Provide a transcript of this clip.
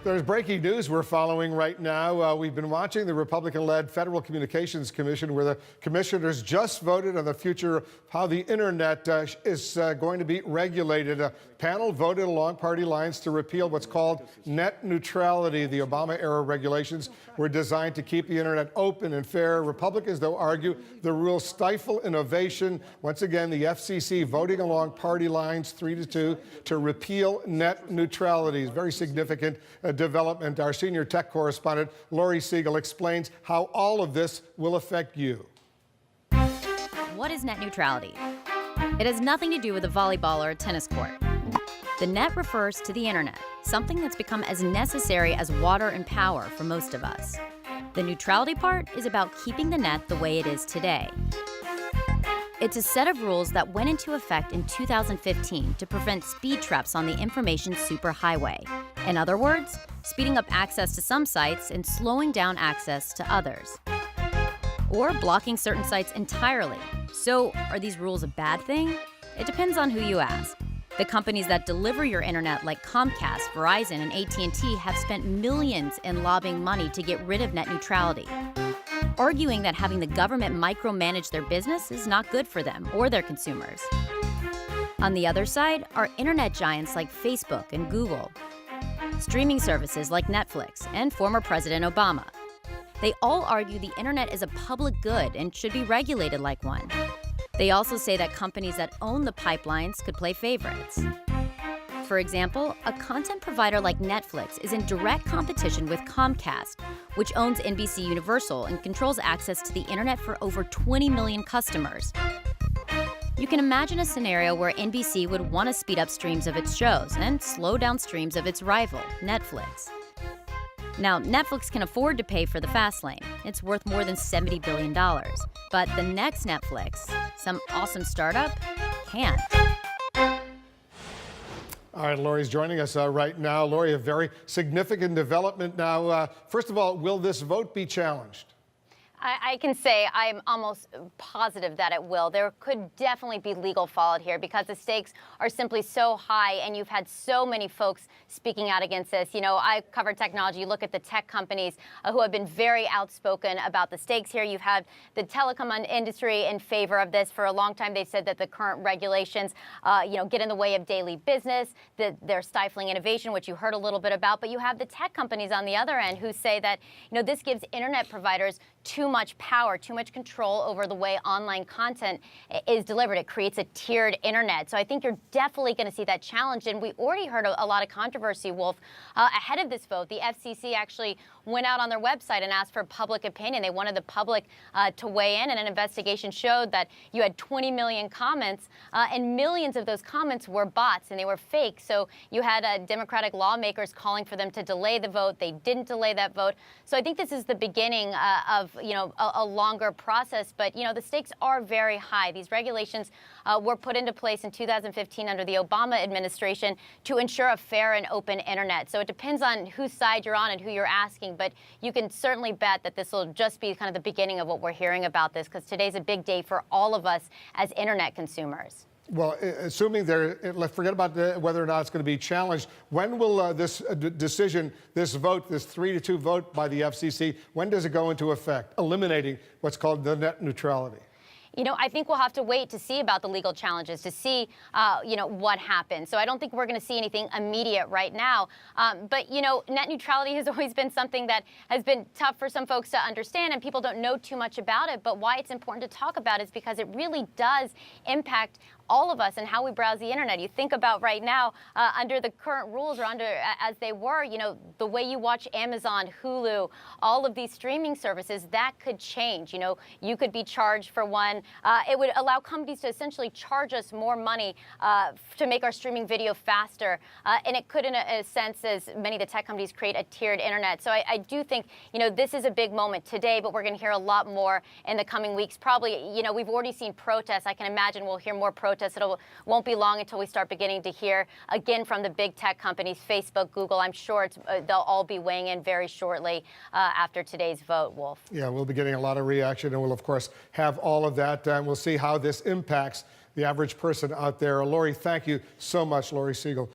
There's breaking news we're following right now. We've been watching the Republican-led Federal Communications Commission, where the commissioners just voted on the future of how the internet is going to be regulated. A panel voted along party lines to repeal what's called net neutrality. The Obama-era regulations were designed to keep the internet open and fair. Republicans, though, argue the rules stifle innovation. Once again, the FCC voting along party lines 3-2 to repeal net neutrality. Very significant development. Our senior tech correspondent, Lori Siegel, explains how all of this will affect you. What is net neutrality? It has nothing to do with a volleyball or a tennis court. The net refers to the internet, something that's become as necessary as water and power for most of us. The neutrality part is about keeping the net the way it is today. It's a set of rules that went into effect in 2015 to prevent speed traps on the information superhighway. In other words, speeding up access to some sites and slowing down access to others. Or blocking certain sites entirely. So, are these rules a bad thing? It depends on who you ask. The companies that deliver your internet like Comcast, Verizon, and AT&T have spent millions in lobbying money to get rid of net neutrality, arguing that having the government micromanage their business is not good for them or their consumers. On the other side are internet giants like Facebook and Google, streaming services like Netflix, and former President Obama. They all argue the internet is a public good and should be regulated like one. They also say that companies that own the pipelines could play favorites. For example, a content provider like Netflix is in direct competition with Comcast, which owns NBC Universal and controls access to the internet for over 20 million customers. You can imagine a scenario where NBC would want to speed up streams of its shows and slow down streams of its rival, Netflix. Now, Netflix can afford to pay for the fast lane. It's worth more than $70 billion. But the next Netflix, some awesome startup, can't. All right, Lori's joining us right now. Lori, a very significant development now. First of all, will this vote be challenged? I can say I'm almost positive that it will. There could definitely be legal fallout here because the stakes are simply so high, and you've had so many folks speaking out against this. You know, I cover technology. You look at the tech companies who have been very outspoken about the stakes here. You've had the telecom industry in favor of this. For a long time, they've said that the current regulations, get in the way of daily business, that they're stifling innovation, which you heard a little bit about. But you have the tech companies on the other end who say that, this gives internet providers too much power, too much control over the way online content is delivered. It creates a tiered internet. So I think you're definitely going to see that challenge. And we already heard a lot of controversy, Wolf, ahead of this vote. The FCC actually went out on their website and asked for public opinion. They wanted the public to weigh in, and an investigation showed that you had 20 million comments, and millions of those comments were bots and they were fake. So you had Democratic lawmakers calling for them to delay the vote. They didn't delay that vote. So I think this is the beginning of a longer process, but the stakes are very high. These regulations were put into place in 2015 under the Obama administration to ensure a fair and open internet. So it depends on whose side you're on and who you're asking, but you can certainly bet that this will just be kind of the beginning of what we're hearing about this, because today's a big day for all of us as internet consumers. Well, assuming let's forget about whether or not it's going to be challenged. When will this decision, this vote, this 3-2 vote by the FCC, when does it go into effect, eliminating what's called the net neutrality? I think we'll have to wait to see about the legal challenges, to see, what happens. So I don't think we're going to see anything immediate right now. But net neutrality has always been something that has been tough for some folks to understand, and people don't know too much about it. But why it's important to talk about is because it really does impact all of us and how we browse the internet. You think about right now, under the current rules, or as they were, the way you watch Amazon, Hulu, all of these streaming services, that could change. You could be charged for one. It would allow companies to essentially charge us more money to make our streaming video faster. And it could, in a sense, as many of the tech companies, create a tiered internet. So I do think, this is a big moment today, but we're going to hear a lot more in the coming weeks. Probably, we've already seen protests. I can imagine we'll hear more protests. It won't be long until we start beginning to hear again from the big tech companies, Facebook, Google. I'm sure they'll all be weighing in very shortly after today's vote, Wolf. Yeah, we'll be getting a lot of reaction, and we'll, of course, have all of that. And we'll see how this impacts the average person out there. Lori, thank you so much, Lori Siegel.